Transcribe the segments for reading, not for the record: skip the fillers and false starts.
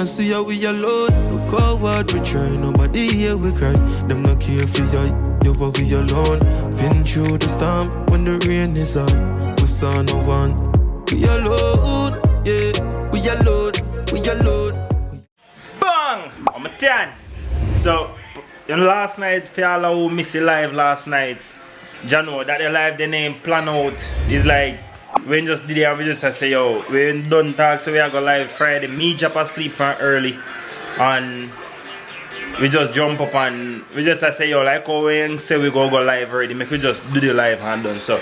can't see how we alone. Look how hard we try, nobody here we cry. Them not care for you over we alone. Been through the storm when the rain is on. We saw no one. We alone, yeah. We alone, we alone. Bang! I'm a 10. So, last night, for all who missed the live last night, you know that the live the name plan out is like when just did it and we just say yo, we done talk so we are go live Friday. Me jump asleep from early and we just jump up and we just say yo like how we say we go live already, make we just do the live and done. So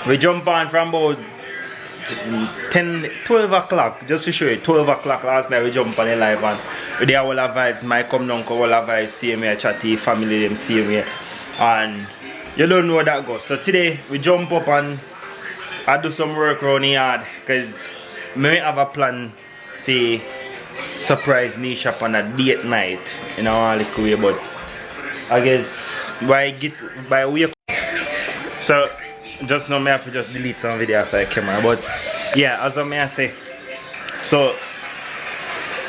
we jump on from about 12 o'clock, just to show you, 12 o'clock last night we jump on the live and we did all our vibes, my come down, all our vibes, see me, chatty, family them see me, and you don't know that goes. So today we jump up and I do some work around the yard because I have a plan to surprise Nisha on a date night in a little way, but I guess by week. So just now I have to just delete some video after the camera, but yeah, as I say, so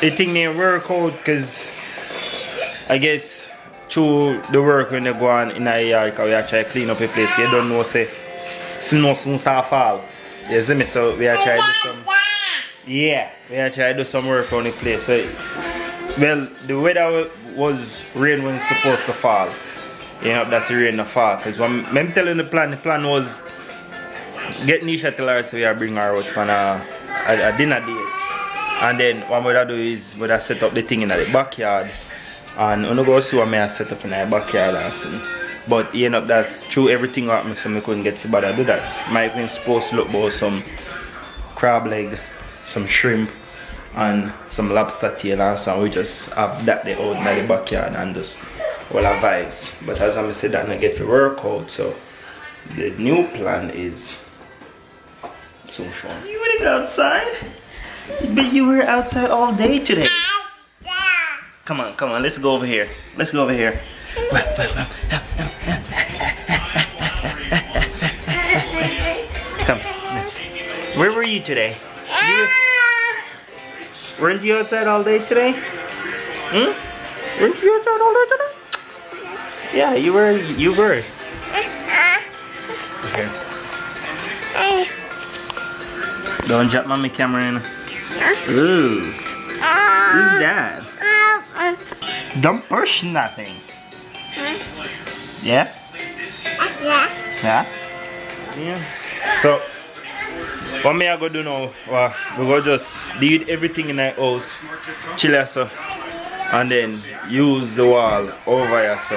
I think may work out because I guess through the work when they go on in a yard, because we actually clean up a place, you don't know say snow soon start fall. You see me? So we are trying to do some, yeah, we are trying to do some work on the place. So well, the weather was rain when it's supposed to fall. You know, that's the rain to fall. Because when I'm telling the plan was get Nisha till her so we are bring her out for a dinner date. And then what we're do is we're set up the thing in the backyard. And I'm going to go see what I set up in the backyard and see. But you know that's true, everything happened so I couldn't get to bother do that. Mike was supposed to look about some crab leg, some shrimp and some lobster tail and so we just have that there out in the backyard and just all our vibes. But as I said that I get to work out, so the new plan is so strong. You wanna go outside? But you were outside all day today. Come on, let's go over here. Let's go over here. Come. Where were you today? Weren't you outside all day today? Weren't you outside all day today? Yeah, you were. Okay. Don't drop mommy camera in. Ooh. Who's that? Don't push nothing. Yeah? Yeah? Yeah. So, what me I go do now, we go just delete everything in the house, chill so, and then use the wall over here so,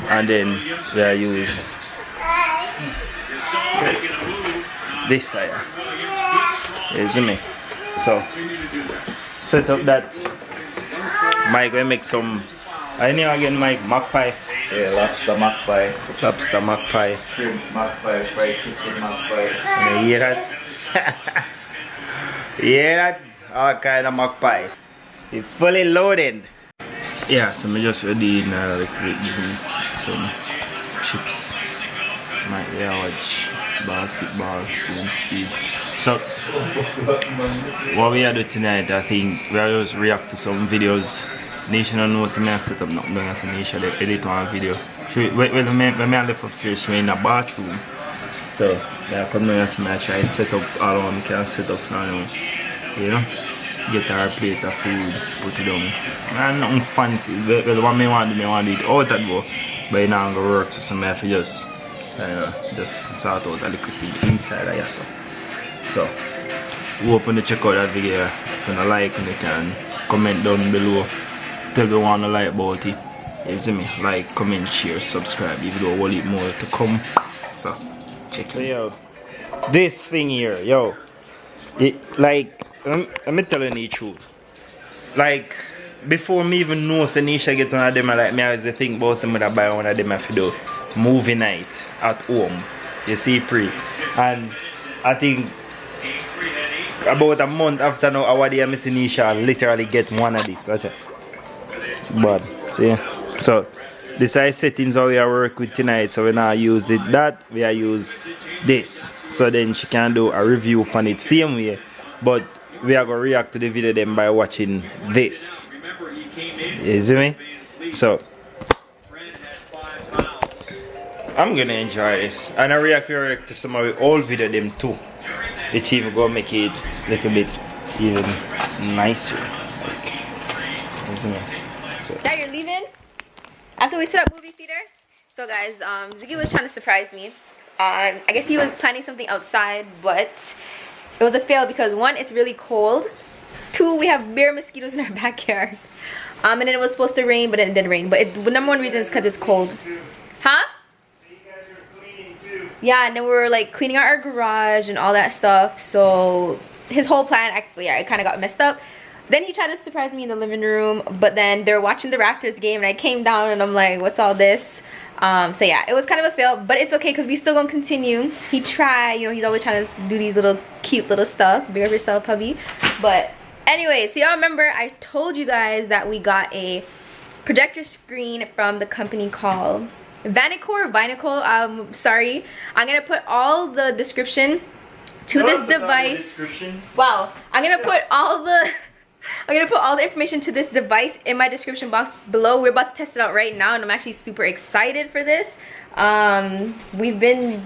and then use this side. You see me? So, set up that. Mike will make some, I name again Mike, mac pie. Yeah, lobster mac pie. Lobster mac pie. Shrimp mac pie, fried chicken mac pie. You hear that? You hear that? All kind of mac pie. It's fully loaded. Yeah, so I just ready now like some chips. My watch basketball, same speed. So what we are doing tonight, I think we are just react to some videos. Nisha don't know me I set up nothing as a Nisha they edit one video. When I left upstairs, she was in a bathroom. So yeah, come down and I try to set up all of them can set up now, you know. Get her plate of food, put it down. And nothing fancy. Well, what I want to do, I want to eat out that go. But it not gonna work, so I have to just sort out a little thing inside of yourself. So, open to check out that video. If you don't like it, you can comment down below. Tell me what you like about it. You see me? Like, comment, share, subscribe. If you don't want it more to come. So, check it. So, yo, this thing here, yo. It, like, I'm telling you the truth. Like, before me even know Nisha get one of them, like me always think about somebody that buy one of them if you do movie night at home. You see pre. And I think about a month after now I was missing Nisha literally get one of these. Watch it. But see. So this is settings how we are work with tonight. So we now use that, we are use this. So then she can do a review on it same way. But we are gonna react to the video then by watching this. You see me? So I'm gonna enjoy this. And I react to some of the old video them too. Which even gonna make it a little bit even nicer. Like, you see me? So. Now you're leaving? After we set up movie theater? So guys, Ziggy was trying to surprise me. I guess he was planning something outside, but it was a fail because 1, it's really cold. 2, we have bare mosquitoes in our backyard. And then it was supposed to rain, but it didn't rain. But the number 1 reason is because it's cold. Huh? Yeah, and then we were like cleaning out our garage and all that stuff. So his whole plan, actually, yeah, it kind of got messed up. Then he tried to surprise me in the living room, but then they were watching the Raptors game and I came down and I'm like, what's all this? So yeah, it was kind of a fail, but it's okay because we still gonna continue. He tried, you know, he's always trying to do these little cute little stuff. Big up yourself, hubby. But anyway, so y'all remember I told you guys that we got a projector screen from the company called Vanyko or Vanyko. Sorry, I'm gonna put all the description to this device. Wow, I'm gonna put all the information to this device in my description box below. We're about to test it out right now and I'm actually super excited for this. We've been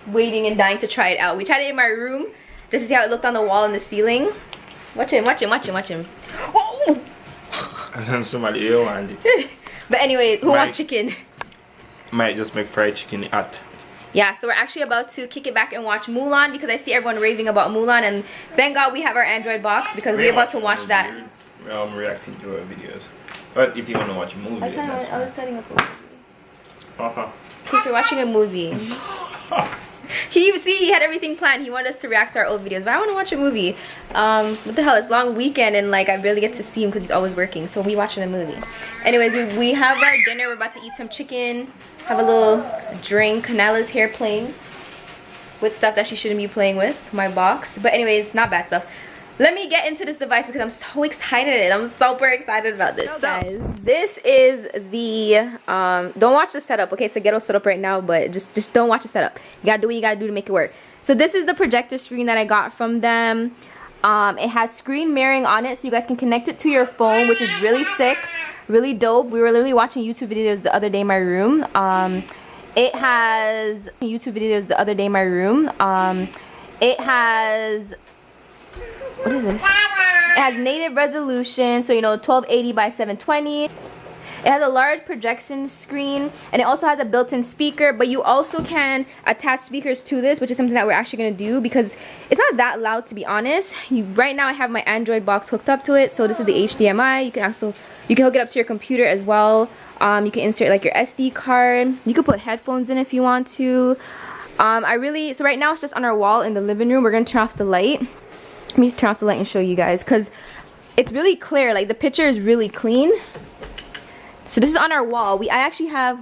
waiting and dying to try it out. We tried it in my room just to see how it looked on the wall and the ceiling. Watch him, watch him, watch him, watch him. Oh! Somebody else want it. But anyway, who wants chicken? Might just make fried chicken hot. Yeah, so we're actually about to kick it back and watch Mulan because I see everyone raving about Mulan, and thank God we have our Android box because we're about to watch that. I'm reacting to our videos. But if you want to watch a movie, I was setting up a movie. Uh-huh. Because we're watching a movie. He had everything planned. He wanted us to react to our old videos, but I want to watch a movie. What the hell? It's long weekend and like I barely get to see him because he's always working. So we watching a movie. Anyways, we have our dinner. We're about to eat some chicken. Have a little drink. Nala's here playing with stuff that she shouldn't be playing with. My box. But anyways, not bad stuff. Let me get into this device because I'm so excited. I'm super excited about this. So guys, this is the don't watch the setup, okay? So ghetto setup right now, but just don't watch the setup. You gotta do what you gotta do to make it work. So this is the projector screen that I got from them. It has screen mirroring on it, so you guys can connect it to your phone, which is really sick, really dope. We were literally watching YouTube videos the other day in my room. It has YouTube videos the other day in my room. It has, what is this? It has native resolution, so you know, 1280 by 720. It has a large projection screen, and it also has a built-in speaker, but you also can attach speakers to this, which is something that we're actually going to do because it's not that loud, to be honest. Right now I have my Android box hooked up to it, so this is the HDMI. You can hook it up to your computer as well. You can insert like your SD card. You can put headphones in if you want to. So right now it's just on our wall in the living room. We're going to turn off the light. Let me turn off the light and show you guys because it's really clear. Like the picture is really clean. So this is on our wall. I actually have,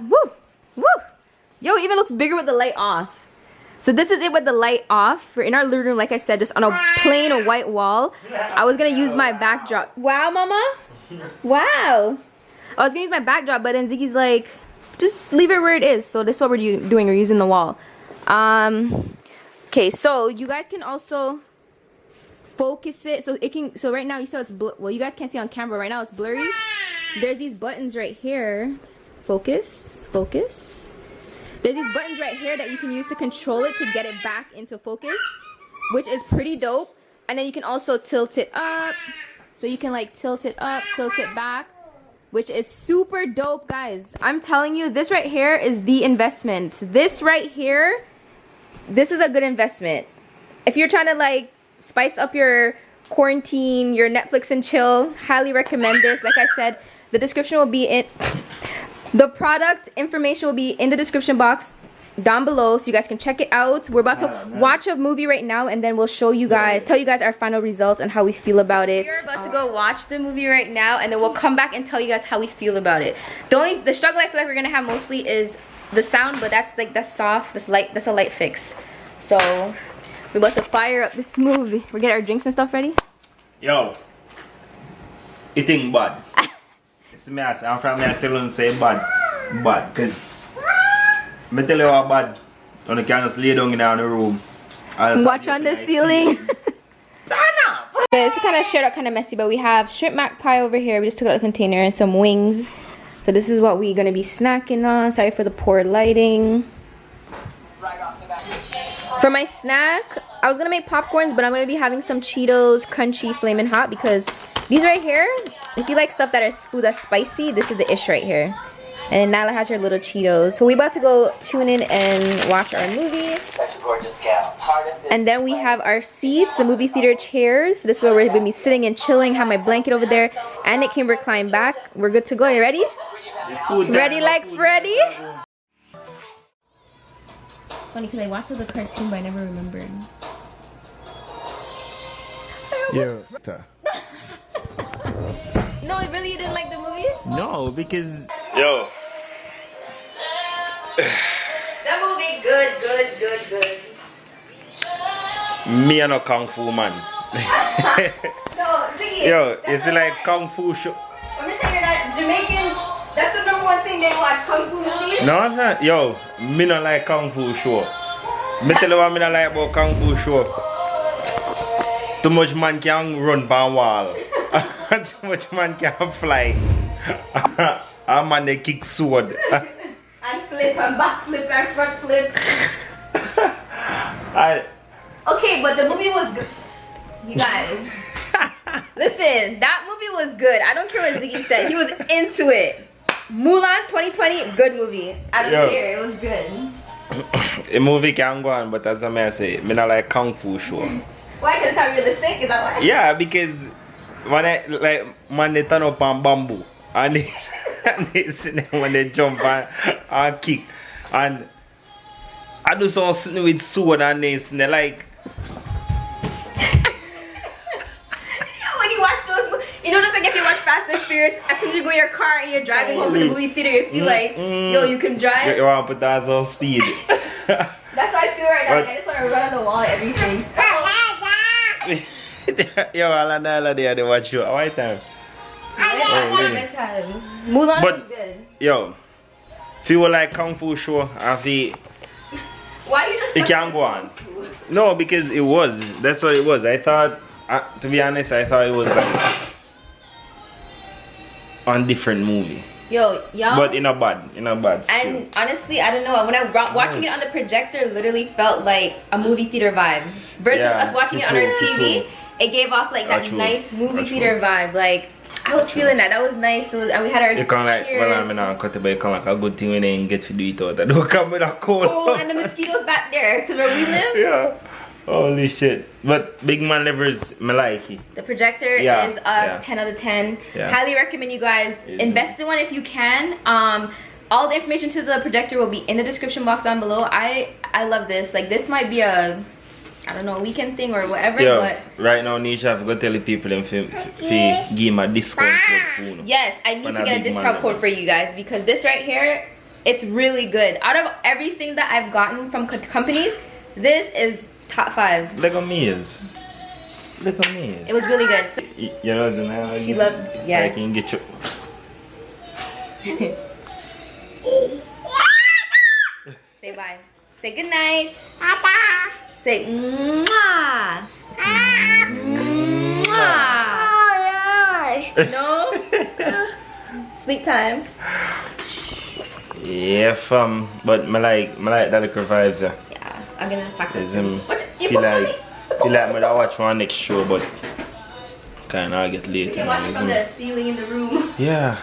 yo, it even looks bigger with the light off. So this is it with the light off. We're in our living room, like I said, just on a plain white wall. I was gonna use my backdrop. Wow, mama. Wow. I was gonna use my backdrop, but then Ziggy's like, just leave it where it is. So this is what we're doing. We're using the wall. Okay, so you guys can also focus it. So right now you saw it's well, you guys can't see on camera. Right now it's blurry. There's these buttons right here. Focus. There's these buttons right here that you can use to control it to get it back into focus, which is pretty dope. And then you can also tilt it up. So you can like tilt it up, tilt it back, which is super dope, guys. I'm telling you, this right here is the investment. This right here, this is a good investment. If you're trying to like spice up your quarantine, your Netflix and chill, highly recommend this. Like I said, the description will be in, the product information will be in the description box down below so you guys can check it out. We're about to watch a movie right now and then we'll show you guys, tell you guys our final results and how we feel about it. We're about to go watch the movie right now and then we'll come back and tell you guys how we feel about it. The struggle I feel like we're gonna have mostly is the sound, but that's soft, that's a light fix. So we're about to fire up this movie. We're getting our drinks and stuff ready. Yo, eating bad. It's me, I'm from here tell you say bad, cause I tell you how bad. When you can just lay down in the room. Watch on the ceiling. Turn up. This is kind of shared out, kind of messy, but we have shrimp mac pie over here. We just took out the container and some wings. So this is what we're gonna be snacking on. Sorry for the poor lighting. For my snack, I was gonna make popcorns, but I'm gonna be having some Cheetos Crunchy Flamin' Hot because these right here, if you like stuff that is food that's spicy, this is the ish right here. And then Nyla has her little Cheetos. So we about to go tune in and watch our movie. Such a gorgeous gal. And then we have our seats, the movie theater chairs. This is where we're gonna be sitting and chilling. Have my blanket over there, and it can recline back. We're good to go. You ready? Ready like Freddy? It's funny because I watched the cartoon, but I never remembered. Yeah. No, really, you didn't like the movie? No, because yo. That movie, good. Me and a kung fu man. No, Ziggy. Yo, it's like kung fu show. I'm gonna tell you that Jamaicans, that's the #1 thing they watch, kung fu movies. No, it's not. Yo, me not like kung fu show. Me tell you what me not like about kung fu show. Too much man can run by wall. Too much man can fly. A man they kick sword. And flip and back flip and front flip. Okay, but the movie was good. You guys. Listen, that movie was good. I don't care what Ziggy said. He was into it. Mulan 2020, good movie. I don't care. It was good. A movie can go on, but as I say, me not like kung fu show. Why? Because it's not realistic? Is that why? Yeah, because when I like man they turn up on bamboo and they, when they jump and kick and I do something with sword and this and they like when you watch those, you know, just like if you watch Fast and Furious, as soon as you go in your car and you're driving home from the movie theater, you feel like, yo, you can drive. You want to put that on speed. That's how I feel right now. Like, I just want to run on the wall and everything. Yo, Alana, they watch you. White time. Mulan But, was good. yo, if you were like kung fu show, I feel Why you just it can go on. No, because it was. That's what it was. I thought, to be honest, I thought it was like on different movie. Yo, y'all. But in a bad spirit. And honestly, I don't know. When I watching it on the projector, literally felt like a movie theater vibe. Versus us watching it on our TV, it gave off like that nice movie theater vibe. Like I was feeling that. That was nice. And we had our you can like, cheers. well, I'm not cut it, but you can like a good thing when they get to do it out. I don't come with a cold. Oh, and the mosquitoes back there, because where we live. Yeah. Holy shit. But Big Man Levers, me like it. The projector is a 10 out of 10. Yeah. Highly recommend you guys invest in one if you can. All the information to the projector will be in the description box down below. I love this. Like this might be a, I don't know, weekend thing or whatever. Yo, but right now Nisha have got to tell the people and give him a discount code. Yes, I need to get a discount code for you guys because this right here, it's really good. Out of everything that I've gotten from companies, this is top 5. Look at me is. Look at me. It was really good. So, You know what I'm saying? she loved, yeah. I can get you. Say bye. Say good night. Bye. Say mwah. Mwah. No? Sleep time. Yeah, fam. But I like that little vibes. Yeah, I'm gonna pack this. Feel like me to watch one next show, but kinda get late. You can watch it from the ceiling in the room. Yeah.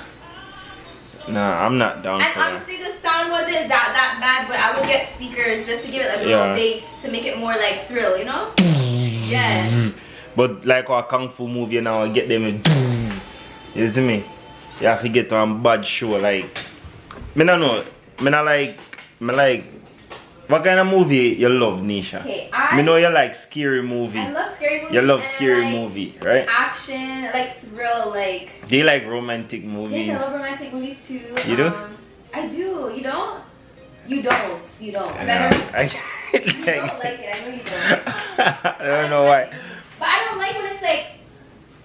Nah, I'm not down And for that. honestly, the sound wasn't that bad, but I would get speakers just to give it like a little bass to make it more like thrill, you know? Yeah. But like our kung fu movie now, I get them in. You see me? You have to get on bad show like. Me no know. Me like. What kind of movie you love, Nisha? Okay, me know you like scary movie. I love scary movies. You love and scary like movie, right? Action, like thrill, like. Do you like romantic movies? Yes, I love romantic movies too. You do? I do. You don't? You don't. You don't. I know. You don't like it. I know you don't. I don't know why. But I don't like when it's like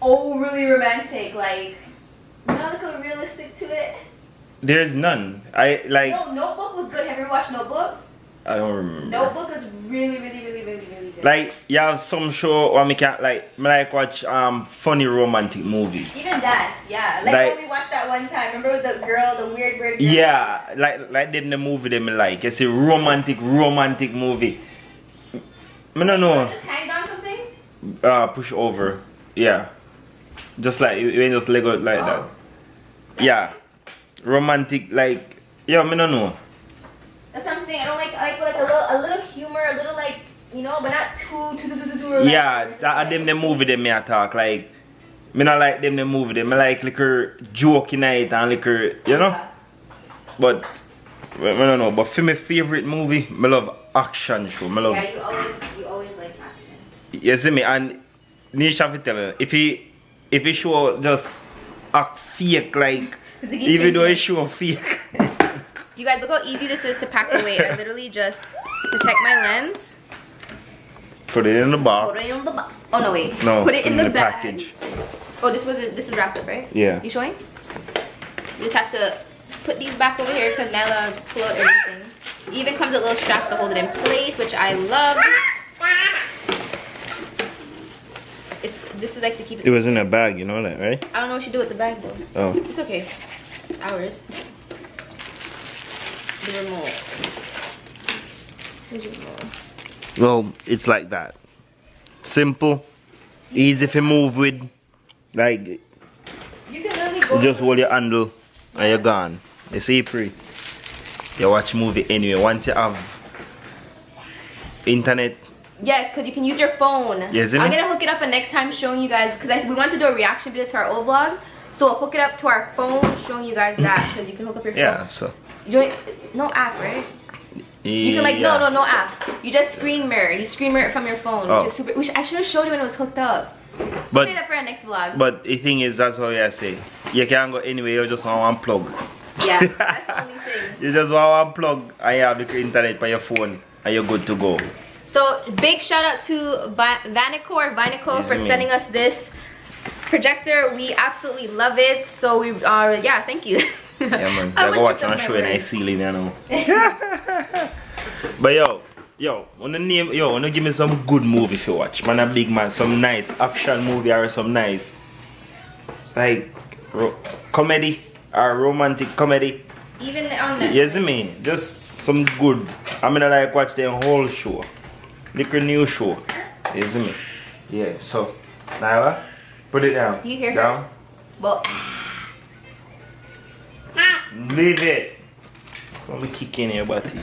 overly romantic, like not like a realistic to it. There's none. I like. No, Notebook was good. Have you ever watched Notebook? I don't remember. Notebook is really good. Like you have some show where me can like watch funny romantic movies. Even that, yeah. Like when we watched that one time. Remember with the girl, the weird bird girl? Yeah, like them the movie them like. It's a romantic movie. I don't know. Just hang on something? Push over. Yeah. Just like you just leg out like that. Yeah. Romantic like yeah, I don't know. That's what I'm saying. I don't like a little humor, a little like, you know, but not too yeah, that them the movie them me talk like me not like them the movie them. I like liquor joke in it and liquor, you know? Yeah. But I don't know, but for my favorite movie, I love action show. I love. Yeah, you always like action. You see me, and Nisha will tell you, if he show just act fake like, even though he show fake. You guys, look how easy this is to pack away. I literally just protect my lens. Put it in the box. Put it in the box. Oh no, wait. No, put it in the bag. package. Oh, this is wrapped up, right? Yeah. You showing? You just have to put these back over here because Nyla pull out everything. It even comes with little straps to hold it in place, which I love. This is like to keep it. It was in a bag, you know that, right? I don't know what you do with the bag though. Oh. It's okay. It's ours. The remote. Here's your remote. Well, it's like that. Simple, easy to move with. Like, You can literally go. you just hold your handle and you're gone. You see, free. You watch movie anyway. Once you have internet. Yes, because you can use your phone. Yes, I'm gonna hook it up and next time showing you guys because we want to do a reaction video to our old vlogs. So I'll hook it up to our phone, showing you guys that because you can hook up your phone. Yeah, so. No app, right? You can like no app. You just screen mirror. You screen mirror it from your phone, which is super. Which I should have showed you when it was hooked up. But I'll say that for our next vlog. But the thing is, that's what I say. You can't go anywhere. You just want one plug. Yeah, that's the only thing. You just want one plug and you have the internet by your phone and you're good to go. So big shout out to Vanyko for sending us this projector. We absolutely love it. So we yeah, thank you. Yeah man, I go watch and show you nice ceiling, you know. But wanna give me some good movie if you watch. Man, a big man, some nice action movie or some nice like comedy or romantic comedy. Even on Netflix. You see me? Just some good. I mean, I like watch the whole show. Little new show. You see me? Yeah, so Nyla, put it down. You hear down. her? Well, Leave it. Let me kick in your body. I'm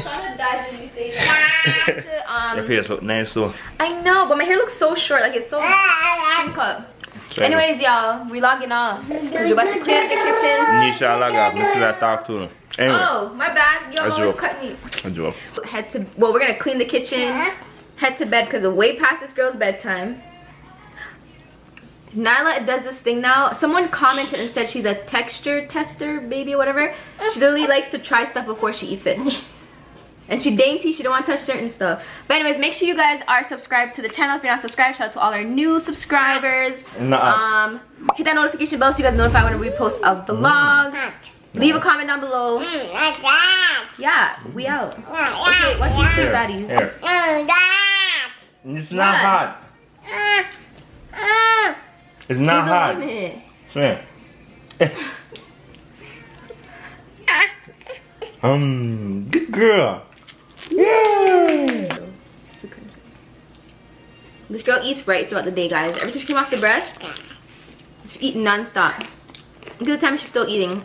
trying to dodge when you say that. Your face look nice though. I know, but my hair looks so short. Like it's so shrink up. Anyways, y'all, we logging off. We're about to clean up the kitchen. Nisha log off. This is what I talk to. Anyway. Oh, my bad. Y'all always cut me. Well, we're gonna clean the kitchen. Head to bed because we're way past this girl's bedtime. Nyla does this thing now. Someone commented and said she's a texture tester, baby, or whatever. She literally likes to try stuff before she eats it. And she dainty, she don't want to touch certain stuff. But anyways, make sure you guys are subscribed to the channel. If you're not subscribed, shout out to all our new subscribers. Hit that notification bell so you guys notify when we post a vlog. Leave a comment down below. Yeah, we out. Okay, watch these two baddies. Here. It's not hot. It's not hot. Yeah. Good girl. Yeah. This girl eats right throughout the day, guys. Ever since she came off the breast, she's eating non-stop. Good time she's still eating.